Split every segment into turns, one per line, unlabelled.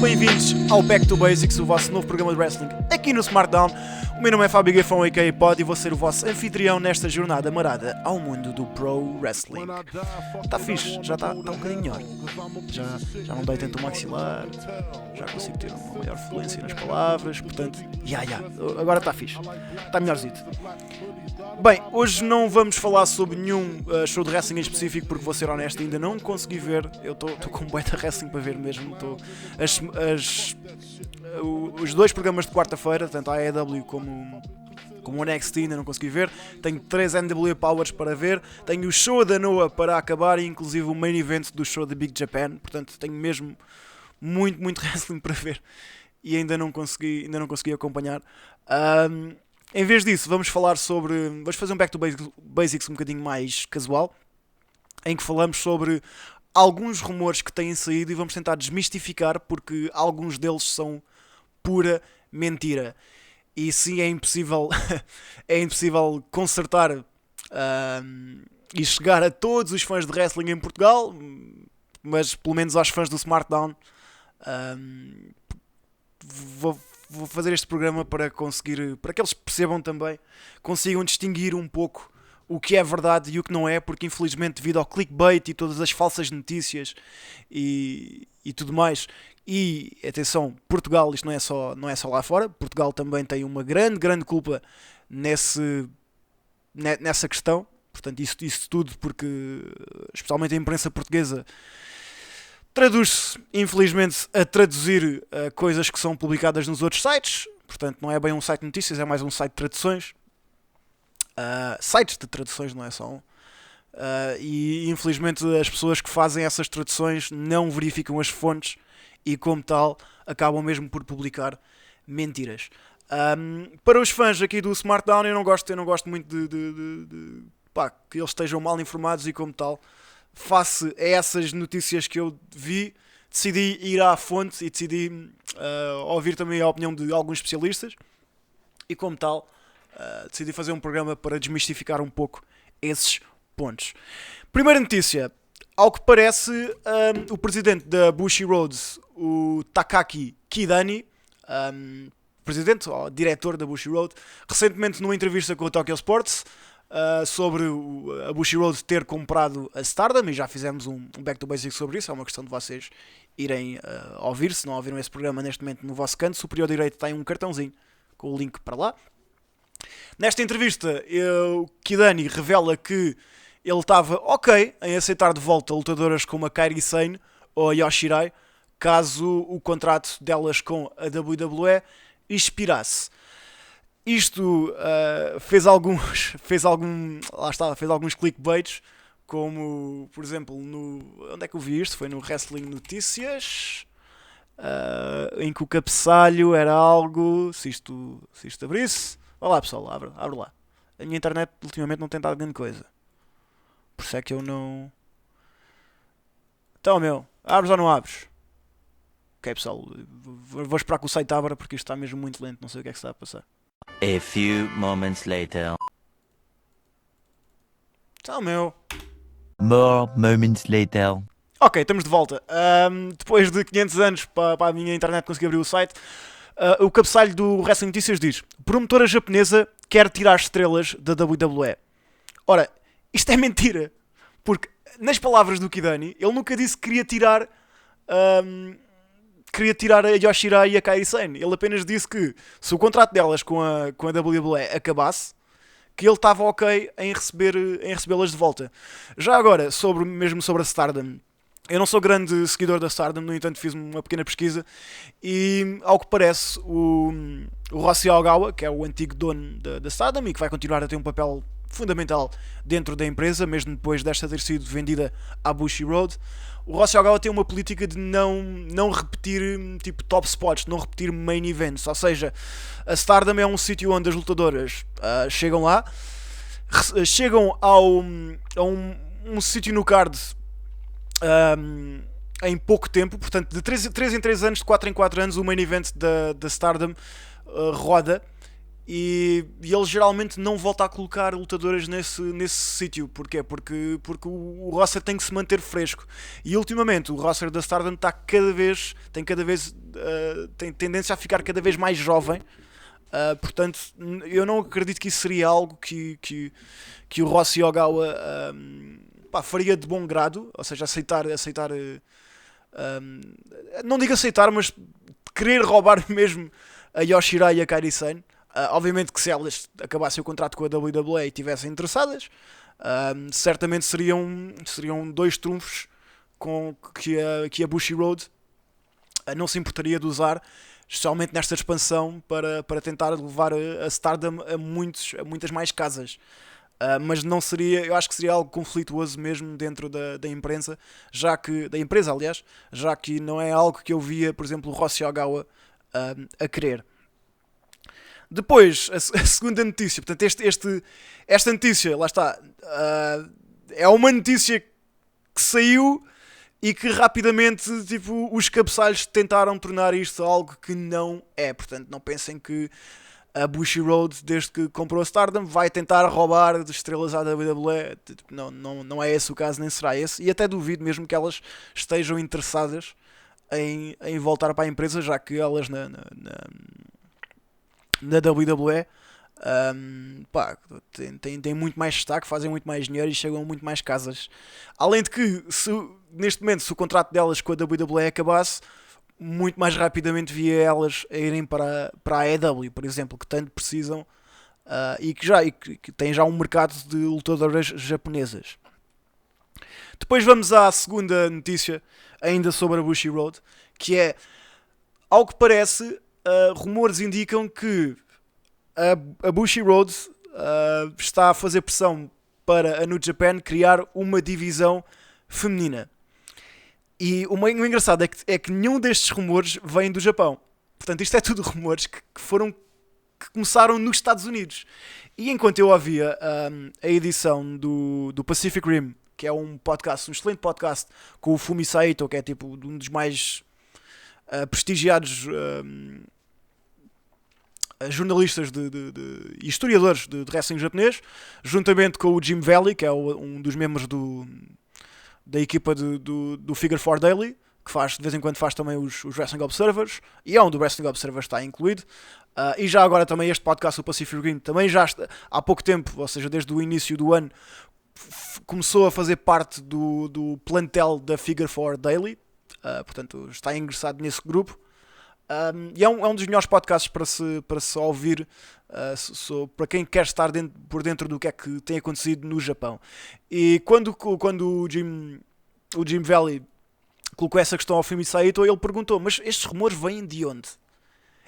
bem-vindos ao Back to Basics, o vosso novo programa de wrestling aqui no Smartdown. O meu nome é Fábio Gafão, a.k.a. Pod, e vou ser o vosso anfitrião nesta jornada marada ao mundo do Pro Wrestling. Está fixe, já está um bocadinho melhor. Já não dói tanto o maxilar, já consigo ter uma maior fluência nas palavras, portanto, agora está fixe, está melhorzito. Bem, hoje não vamos falar sobre nenhum show de wrestling em específico, porque vou ser honesto, ainda não consegui ver. Eu estou com um bué de wrestling para ver mesmo. Os dois programas de quarta-feira, tanto a AEW como o NXT, ainda não consegui ver. Tenho 3 NWA Powers para ver. Tenho o show da Noah para acabar e inclusive o main event do show da Big Japan. Portanto, tenho mesmo muito wrestling para ver e ainda não consegui acompanhar. Em vez disso, vamos fazer um Back to Basics um bocadinho mais casual, em que falamos sobre alguns rumores que têm saído e vamos tentar desmistificar, porque alguns deles são pura mentira. E sim, é impossível consertar e chegar a todos os fãs de wrestling em Portugal, mas pelo menos aos fãs do Smartdown. Vou fazer este programa para que eles percebam também, consigam distinguir um pouco o que é verdade e o que não é, porque infelizmente devido ao clickbait e todas as falsas notícias e tudo mais, e atenção, Portugal, isto não é só lá fora, Portugal também tem uma grande culpa nessa questão, portanto isso tudo porque especialmente a imprensa portuguesa traduz-se, infelizmente, a traduzir coisas que são publicadas nos outros sites. Portanto, não é bem um site de notícias, é mais um site de traduções. Sites de traduções, não é só um. E, infelizmente, as pessoas que fazem essas traduções não verificam as fontes e, como tal, acabam mesmo por publicar mentiras. Para os fãs aqui do Smartdown, eu não gosto muito de que eles estejam mal informados e, como tal, face a essas notícias que eu vi, decidi ir à fonte e decidi ouvir também a opinião de alguns especialistas e, como tal, decidi fazer um programa para desmistificar um pouco esses pontos. Primeira notícia: ao que parece, o presidente da Bushiroad, o Takaaki Kidani, presidente ou diretor da Bushiroad, recentemente numa entrevista com o Tokyo Sports, sobre a Bushiroad ter comprado a Stardom, e já fizemos um Back to Basics sobre isso. É uma questão de vocês irem ouvir. Se não ouviram esse programa neste momento, no vosso canto superior direito tem um cartãozinho com o link para lá. Nesta entrevista, o Kidani revela que ele estava ok em aceitar de volta lutadoras como a Kairi Sane ou a Yoshirai, caso o contrato delas com a WWE expirasse. Isto fez alguns clickbaits, como, por exemplo, onde é que eu vi isto? Foi no Wrestling Notícias, em que o cabeçalho era algo, se isto abrisse, vai lá pessoal, abre lá. A minha internet ultimamente não tem dado grande coisa, por isso é que eu não... Então, abres ou não abres? Ok pessoal, vou esperar que o site abra, porque isto está mesmo muito lento, não sei o que é que está a passar.
A few moments later.
Então,
More moments later.
Ok, estamos de volta. Depois de 500 anos para a minha internet conseguir abrir o site, o cabeçalho do Wrestling Notícias diz: promotora japonesa quer tirar estrelas da WWE. Ora, isto é mentira, porque nas palavras do Kidani, ele nunca disse que queria tirar a Yoshirai e a Kairi Sane. Ele apenas disse que se o contrato delas com a WWE acabasse, que ele estava ok em recebê-las de volta. Já agora, mesmo sobre a Stardom, eu não sou grande seguidor da Stardom, no entanto fiz uma pequena pesquisa e, ao que parece, o Rossy Ogawa, que é o antigo dono da Stardom e que vai continuar a ter um papel fundamental dentro da empresa, mesmo depois desta ter sido vendida à Bushiroad, o Rossy Ogawa tem uma política de não repetir tipo top spots, não repetir main events. Ou seja, a Stardom é um sítio onde as lutadoras chegam lá, chegam a um sítio no card em pouco tempo, portanto de 3 em 3 anos, de 4 em 4 anos o main event da Stardom roda E ele geralmente não volta a colocar lutadoras nesse sítio. Porquê? Porque o roster tem que se manter fresco. E ultimamente o roster da Stardom está tem tendência a ficar cada vez mais jovem. Portanto, eu não acredito que isso seria algo que o Rossy Ogawa faria de bom grado. Ou seja, aceitar não digo aceitar, mas querer roubar mesmo a Yoshirai e a Kairi Sane. Obviamente que se elas acabassem o contrato com a WWE e estivessem interessadas, certamente seriam dois trunfos que a Bushiroad não se importaria de usar, especialmente nesta expansão, para tentar levar a Stardom a muitas mais casas. Mas não seria, eu acho que seria algo conflituoso mesmo dentro da imprensa, da empresa, aliás, já que não é algo que eu via, por exemplo, o Rossy Ogawa a querer. Depois, a segunda notícia, portanto, esta notícia, lá está, é uma notícia que saiu e que rapidamente, tipo, os cabeçalhos tentaram tornar isto algo que não é. Portanto, não pensem que a Bushiroad, desde que comprou a Stardom, vai tentar roubar de estrelas à WWE. Não é esse o caso, nem será esse. E até duvido mesmo que elas estejam interessadas em voltar para a empresa, já que elas na WWE têm muito mais destaque, fazem muito mais dinheiro e chegam a muito mais casas. Além de que, neste momento, se o contrato delas com a WWE acabasse, muito mais rapidamente via elas a irem para a AEW, por exemplo, que tanto precisam e que têm já um mercado de lutadoras japonesas. Depois vamos à segunda notícia, ainda sobre a Bushiroad, que é, ao que parece, rumores indicam que a Bushiroad está a fazer pressão para a New Japan criar uma divisão feminina. E o engraçado é que nenhum destes rumores vem do Japão. Portanto, isto é tudo rumores que começaram nos Estados Unidos. E enquanto eu ouvia a edição do Pacific Rim, que é um excelente podcast com o Fumi Saito, que é tipo um dos mais prestigiados jornalistas e historiadores de wrestling japonês, juntamente com o Jim Valley, que é um dos membros da equipa do Figure 4 Daily, que de vez em quando faz também os Wrestling Observers, e é onde o Wrestling Observers está incluído. E já agora também este podcast, o Pacific Rim, também já está, há pouco tempo, ou seja, desde o início do ano, começou a fazer parte do plantel da Figure 4 Daily, portanto está ingressado nesse grupo. E é um dos melhores podcasts para se ouvir para quem quer estar por dentro do que é que tem acontecido no Japão. E quando o Jim Valley colocou essa questão ao Fumi Saito, ele perguntou: mas estes rumores vêm de onde?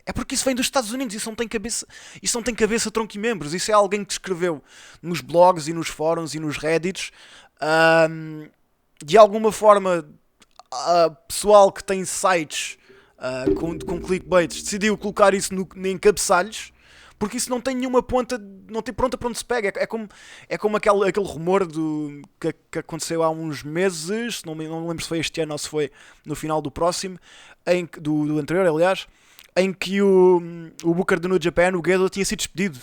É porque isso vem dos Estados Unidos, isso não tem cabeça, tronco e membros. Isso é alguém que escreveu nos blogs e nos fóruns e nos reddits. De alguma forma, pessoal que tem sites com clickbaits decidiu colocar isso em cabeçalhos, porque isso não tem nenhuma ponta, não tem pronta para onde se pega. É como aquele rumor que aconteceu há uns meses, não lembro se foi este ano ou se foi no final do próximo, do anterior, aliás, em que o Booker do New Japan, o Gedo, tinha sido despedido.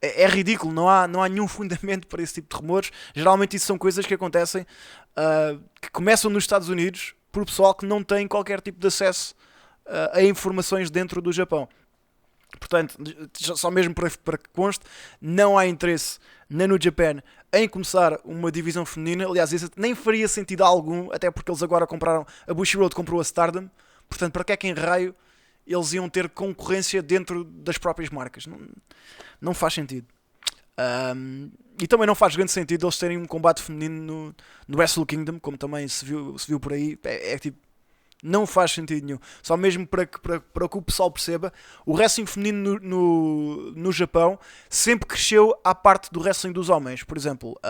É ridículo, não há nenhum fundamento para esse tipo de rumores. Geralmente isso são coisas que acontecem, que começam nos Estados Unidos, por pessoal que não tem qualquer tipo de acesso a informações dentro do Japão. Portanto, só mesmo para que conste, não há interesse na New Japan em começar uma divisão feminina. Aliás, isso nem faria sentido algum, até porque eles agora a Bushiroad comprou a Stardom. Portanto, para que é que em raio eles iam ter concorrência dentro das próprias marcas? Não faz sentido. E também não faz grande sentido eles terem um combate feminino no Wrestle Kingdom, como também se viu por aí. É tipo, não faz sentido nenhum. Só mesmo para que o pessoal perceba, o wrestling feminino no Japão sempre cresceu à parte do wrestling dos homens. Por exemplo,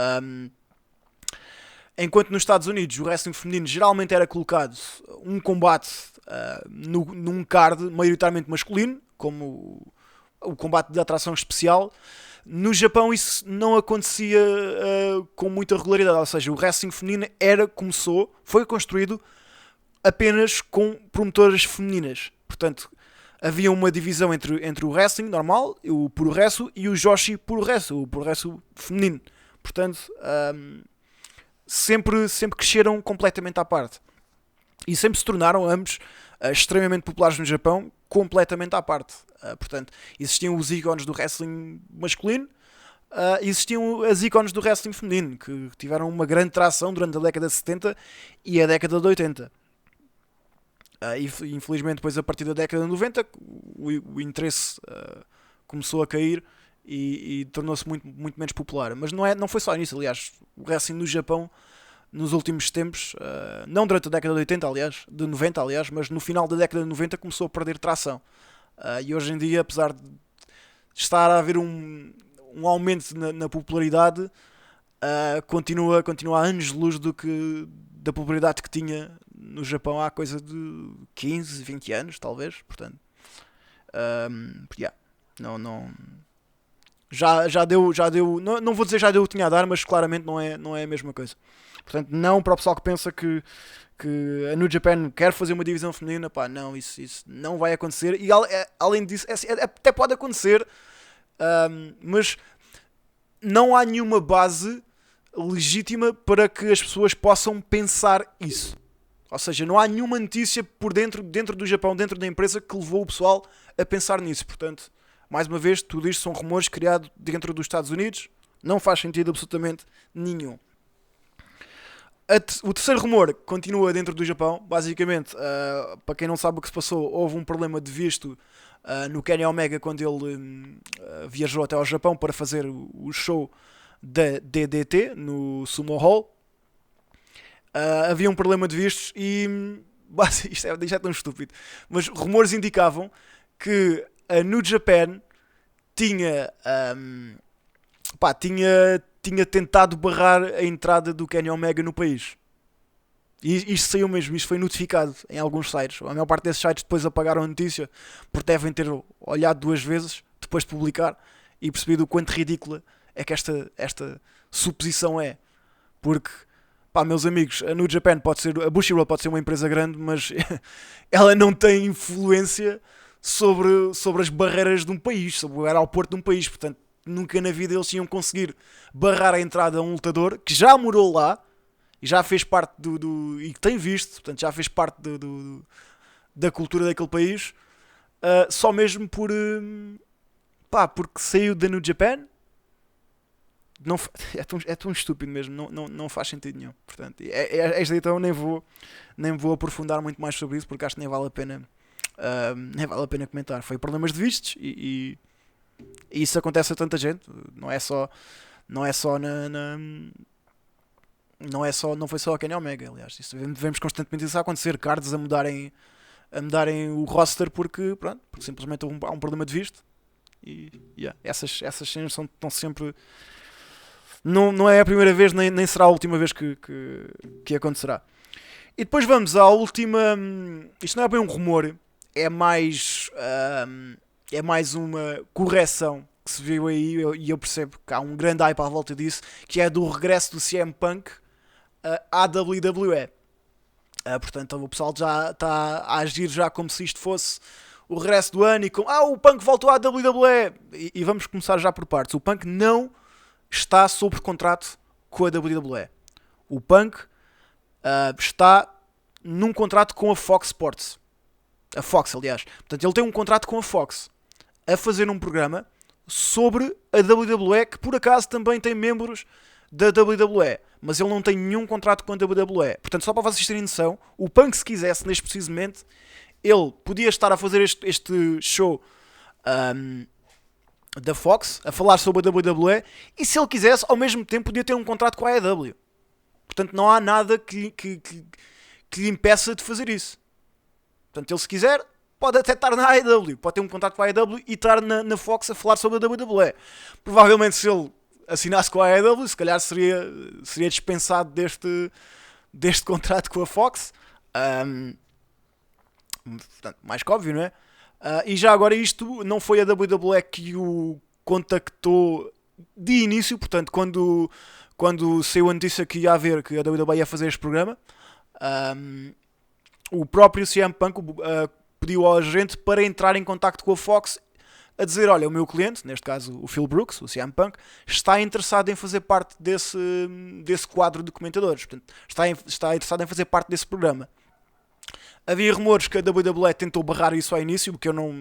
enquanto nos Estados Unidos o wrestling feminino geralmente era colocado um combate num card maioritariamente masculino, como o combate de atração especial, no Japão isso não acontecia com muita regularidade. Ou seja, o wrestling feminino foi construído apenas com promotoras femininas. Portanto, havia uma divisão entre o wrestling normal, o puro wrestle, e o Joshi puro wrestle, o puro wrestle feminino. Portanto, sempre cresceram completamente à parte. E sempre se tornaram ambos extremamente populares no Japão, completamente à parte. Portanto, existiam os ícones do wrestling masculino, existiam as ícones do wrestling feminino, que tiveram uma grande tração durante a década de 70 e a década de 80. Infelizmente, depois a partir da década de 90, o interesse começou a cair e tornou-se muito, muito menos popular. Mas não foi só nisso, aliás. O wrestling no Japão, nos últimos tempos, não durante a década de 80, aliás, de 90, aliás, mas no final da década de 90 começou a perder tração. E hoje em dia, apesar de estar a haver um aumento na popularidade, continua a anos-luz da popularidade que tinha no Japão há coisa de 15, 20 anos, talvez. Portanto, não. Já deu, não vou dizer já deu o que tinha a dar, mas claramente não é a mesma coisa. Portanto, não para o pessoal que pensa que a New Japan quer fazer uma divisão feminina, pá, não, isso não vai acontecer. E além disso, até pode acontecer, mas não há nenhuma base legítima para que as pessoas possam pensar isso. Ou seja, não há nenhuma notícia por dentro do Japão, dentro da empresa, que levou o pessoal a pensar nisso. Portanto, mais uma vez, tudo isto são rumores criados dentro dos Estados Unidos. Não faz sentido absolutamente nenhum. O terceiro rumor continua dentro do Japão. Basicamente, para quem não sabe o que se passou, houve um problema de visto no Kenny Omega quando ele viajou até ao Japão para fazer o show da DDT no Sumo Hall. Havia um problema de vistos e isto é tão estúpido, mas rumores indicavam que a New Japan tinha tentado barrar a entrada do Kenny Omega no país. E isto saiu mesmo, isto foi notificado em alguns sites. A maior parte desses sites depois apagaram a notícia porque devem ter olhado 2 vezes depois de publicar e percebido o quanto ridícula é que esta suposição é. Porque, meus amigos, a New Japan a Bushiroad pode ser uma empresa grande, mas ela não tem influência sobre as barreiras de um país, sobre o aeroporto de um país. Portanto, nunca na vida eles iam conseguir barrar a entrada a um lutador que já morou lá e já fez parte e que tem visto, portanto, já fez parte da cultura daquele país, só mesmo porque saiu da New Japan. Não, é tão estúpido mesmo, não faz sentido nenhum. Portanto, esta então nem vou aprofundar muito mais sobre isso, porque acho que nem vale a pena comentar. Foi problemas de vistos e isso acontece a tanta gente. Não foi só a Kenny Omega, aliás. Vemos constantemente isso a acontecer, cards a mudarem o roster porque simplesmente há um problema de visto. E essas cenas estão sempre. Não é a primeira vez, nem será a última vez que acontecerá. E depois vamos à última. Isto não é bem um rumor, é mais uma correção que se viu aí, e eu percebo que há um grande hype à volta disso, que é do regresso do CM Punk à WWE. Portanto, o pessoal já está a agir já como se isto fosse o regresso do ano e como o Punk voltou à WWE. E vamos começar já por partes. O Punk não está sob contrato com a WWE. O Punk está num contrato com a Fox Sports. A Fox, aliás. Portanto, ele tem um contrato com a Fox a fazer um programa sobre a WWE, que por acaso também tem membros da WWE, mas ele não tem nenhum contrato com a WWE. Portanto, só para vocês terem noção, o Punk, se quisesse, neste preciso momento, ele podia estar a fazer este show da Fox, a falar sobre a WWE, e se ele quisesse, ao mesmo tempo, podia ter um contrato com a AEW. Portanto, não há nada que lhe impeça de fazer isso. Portanto, ele, se quiser, pode até estar na AEW, pode ter um contrato com a AEW e estar na Fox a falar sobre a WWE. Provavelmente, se ele assinasse com a AEW, se calhar seria dispensado deste contrato com a Fox. Portanto, mais que óbvio, não é? E já agora, isto não foi a WWE que o contactou de início. Portanto, quando saiu a notícia que a WWE ia fazer este programa, o próprio CM Punk pediu ao agente para entrar em contacto com a Fox a dizer, olha, o meu cliente, neste caso o Phil Brooks, o CM Punk, está interessado em fazer parte desse quadro de comentadores. Portanto, está interessado em fazer parte desse programa. Havia rumores que a WWE tentou barrar isso ao início, porque eu não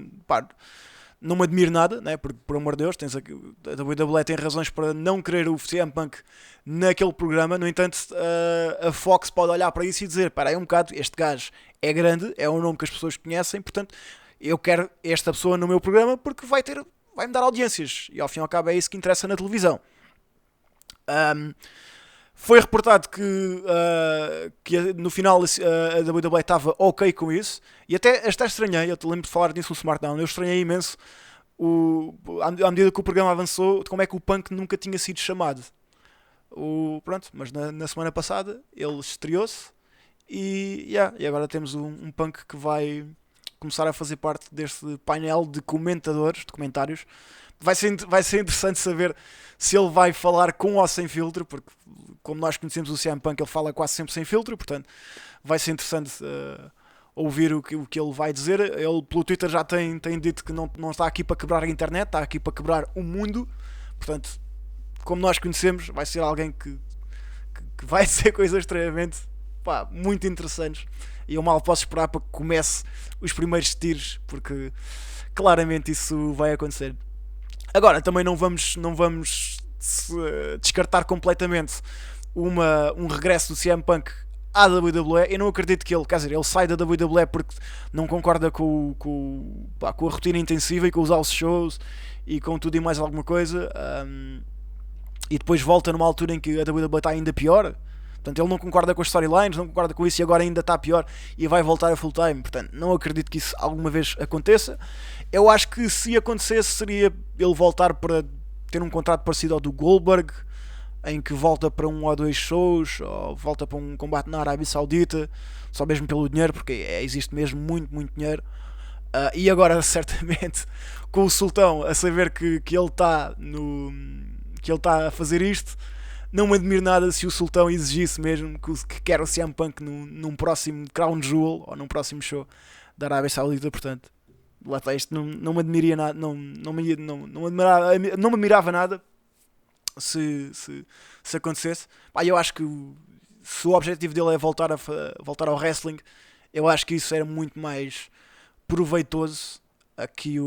me admiro nada, né? Porque, por amor de Deus, a WWE tem razões para não querer o CM Punk naquele programa. No entanto, a Fox pode olhar para isso e dizer, para aí um bocado, este gajo é grande, é um nome que as pessoas conhecem, portanto, eu quero esta pessoa no meu programa porque vai-me dar audiências. E ao fim e ao cabo é isso que interessa na televisão. Foi reportado que no final a WWE estava ok com isso. E até estranhei, eu te lembro de falar disso no SmackDown, eu estranhei imenso à medida que o programa avançou, como é que o Punk nunca tinha sido chamado. Pronto, mas na semana passada ele estreou-se e agora temos um Punk que vai começar a fazer parte deste painel de comentadores, de comentários. Vai ser interessante saber se ele vai falar com ou sem filtro, porque como nós conhecemos o CM Punk, ele fala quase sempre sem filtro, portanto vai ser interessante ouvir o que ele vai dizer. Ele pelo Twitter já tem dito que não está aqui para quebrar a internet, está aqui para quebrar o mundo, portanto, como nós conhecemos, vai ser alguém que vai dizer coisas extremamente muito interessantes, e eu mal posso esperar para que comece os primeiros tiros, porque claramente isso vai acontecer. Agora, também não vamos descartar completamente um regresso do CM Punk à WWE. Eu não acredito que ele sai da WWE porque não concorda com a rotina intensiva e com os house shows e com tudo e mais alguma coisa, e depois volta numa altura em que a WWE está ainda pior. Portanto, ele não concorda com as storylines, não concorda com isso e agora ainda está pior e vai voltar a full time. Portanto, não acredito que isso alguma vez aconteça. Eu acho que se acontecesse seria ele voltar para ter um contrato parecido ao do Goldberg, em que volta para 1 ou 2 shows, ou volta para um combate na Arábia Saudita, só mesmo pelo dinheiro, porque existe mesmo muito, muito dinheiro. E agora, certamente, com o Sultão a saber que ele está a fazer isto, não me admiro nada se o Sultão exigisse mesmo que quer o CM Punk num próximo Crown Jewel ou num próximo show da Arábia Saudita. Portanto, lá está, isto não me admiraria nada, não me admirava nada se acontecesse. Eu acho que se o objetivo dele é voltar ao wrestling, eu acho que isso era muito mais proveitoso aqui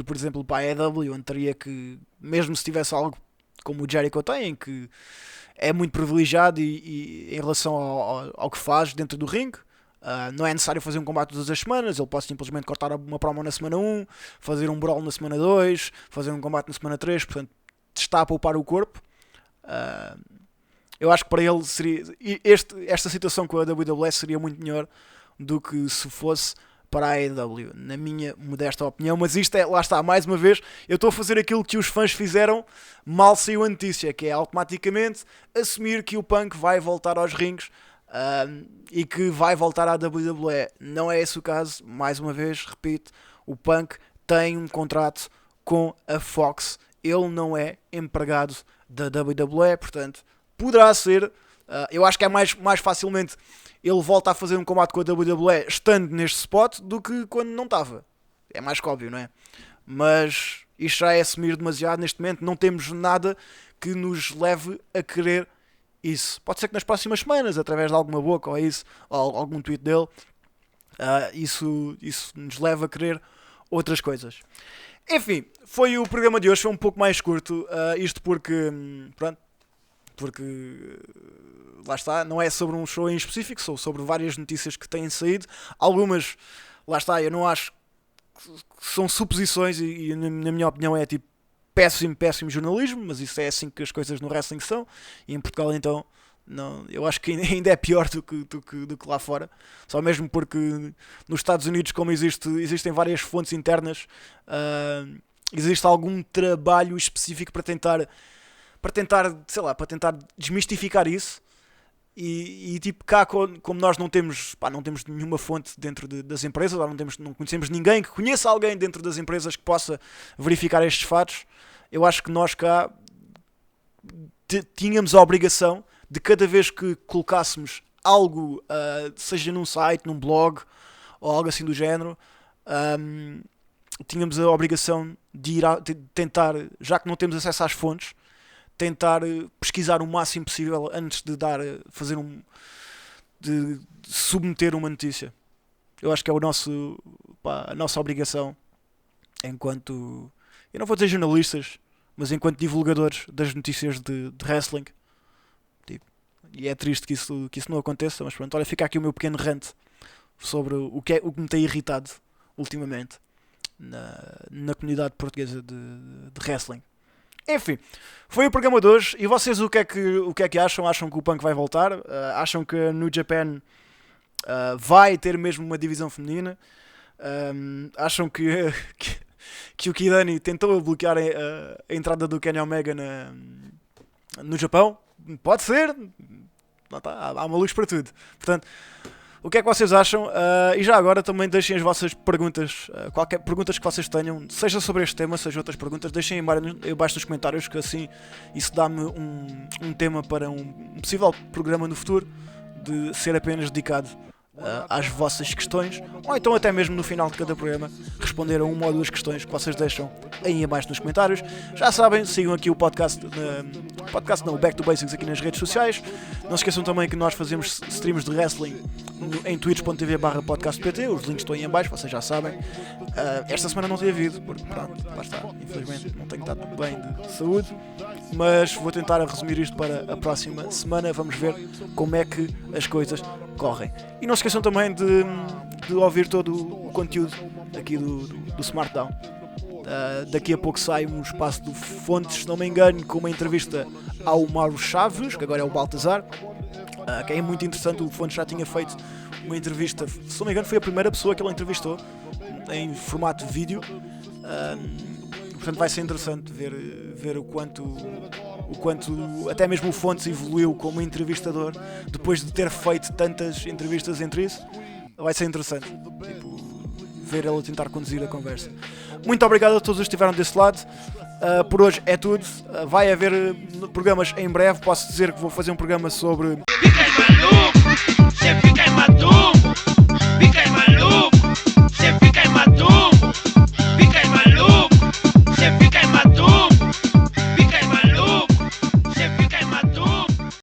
por exemplo, para a EW, onde teria que, mesmo se tivesse algo como o Jericho tem, em que é muito privilegiado e em relação ao que faz dentro do ringue, não é necessário fazer um combate todas as semanas, ele pode simplesmente cortar uma promo na semana 1, fazer um brawl na semana 2, fazer um combate na semana 3, portanto está a poupar o corpo. Eu acho que para ele seria esta situação com a WWE seria muito melhor do que se fosse para a AEW, na minha modesta opinião. Mas isto lá está, mais uma vez, eu estou a fazer aquilo que os fãs fizeram mal saiu a notícia, que é automaticamente assumir que o Punk vai voltar aos rings e que vai voltar à WWE. Não é esse o caso, mais uma vez, repito, o Punk tem um contrato com a Fox, ele não é empregado da WWE, portanto, poderá ser, eu acho que é mais facilmente ele volta a fazer um combate com a WWE estando neste spot do que quando não estava. É mais que óbvio, não é? Mas isto já é assumir demasiado neste momento. Não temos nada que nos leve a querer isso. Pode ser que nas próximas semanas, através de alguma boca ou isso, ou algum tweet dele, isso nos leva a querer outras coisas. Enfim, foi o programa de hoje. Foi um pouco mais curto. Isto porque lá está, não é sobre um show em específico, são sobre várias notícias que têm saído. Algumas, lá está, eu não acho que são suposições e na minha opinião é tipo péssimo jornalismo, mas isso é assim que as coisas no wrestling são, e em Portugal então não, eu acho que ainda é pior do que lá fora, só mesmo porque nos Estados Unidos, como existem várias fontes internas, existe algum trabalho específico para tentar desmistificar isso. E tipo, cá como nós não temos nenhuma fonte dentro das empresas, ou não conhecemos ninguém que conheça alguém dentro das empresas que possa verificar estes fatos, eu acho que nós cá tínhamos a obrigação de, cada vez que colocássemos algo, seja num site, num blog ou algo assim do género, tínhamos a obrigação de ir tentar, já que não temos acesso às fontes, tentar pesquisar o máximo possível antes de de submeter uma notícia. Eu acho que é a nossa obrigação enquanto, eu não vou dizer jornalistas, mas enquanto divulgadores das notícias de wrestling. Tipo, e é triste que isso não aconteça, mas pronto, olha, fica aqui o meu pequeno rant sobre o que me tem irritado ultimamente na comunidade portuguesa de wrestling. Enfim, foi o programa de hoje. E vocês o que é que acham? Acham que o Punk vai voltar? Acham que a New Japan vai ter mesmo uma divisão feminina? Acham que o Kidani tentou bloquear a entrada do Kenny Omega no Japão? Pode ser. Há uma luz para tudo. Portanto, o que é que vocês acham? E já agora também deixem as vossas perguntas, qualquer perguntas que vocês tenham, seja sobre este tema, seja outras perguntas, deixem aí baixo nos comentários, que assim isso dá-me um tema para um possível programa no futuro, de ser apenas dedicado às vossas questões, ou então até mesmo no final de cada programa responder a uma ou duas questões que vocês deixam aí abaixo nos comentários. Já sabem, sigam aqui o podcast, o Back to Basics aqui nas redes sociais. Não se esqueçam também que nós fazemos streams de wrestling em twitch.tv/podcastpt, os links estão aí em baixo, vocês já sabem. Esta semana não tem havido, porque pronto, lá está, infelizmente não tenho estado bem de saúde, mas vou tentar resumir isto para a próxima semana. Vamos ver como é que as coisas correm. E não se esqueçam também de ouvir todo o conteúdo aqui do SmartDown. Daqui a pouco sai um espaço do Fontes, se não me engano, com uma entrevista ao Mauro Chaves, que agora é o Baltazar, que é muito interessante. O Fontes já tinha feito uma entrevista, se não me engano foi a primeira pessoa que ele entrevistou em formato vídeo. Portanto vai ser interessante ver o quanto até mesmo o Fontes evoluiu como entrevistador depois de ter feito tantas entrevistas entre isso. Vai ser interessante, ver ele a tentar conduzir a conversa. Muito obrigado a todos os que estiveram desse lado. Por hoje é tudo. Vai haver programas em breve. Posso dizer que vou fazer um programa sobre...
Fica maluco, você fica maluco.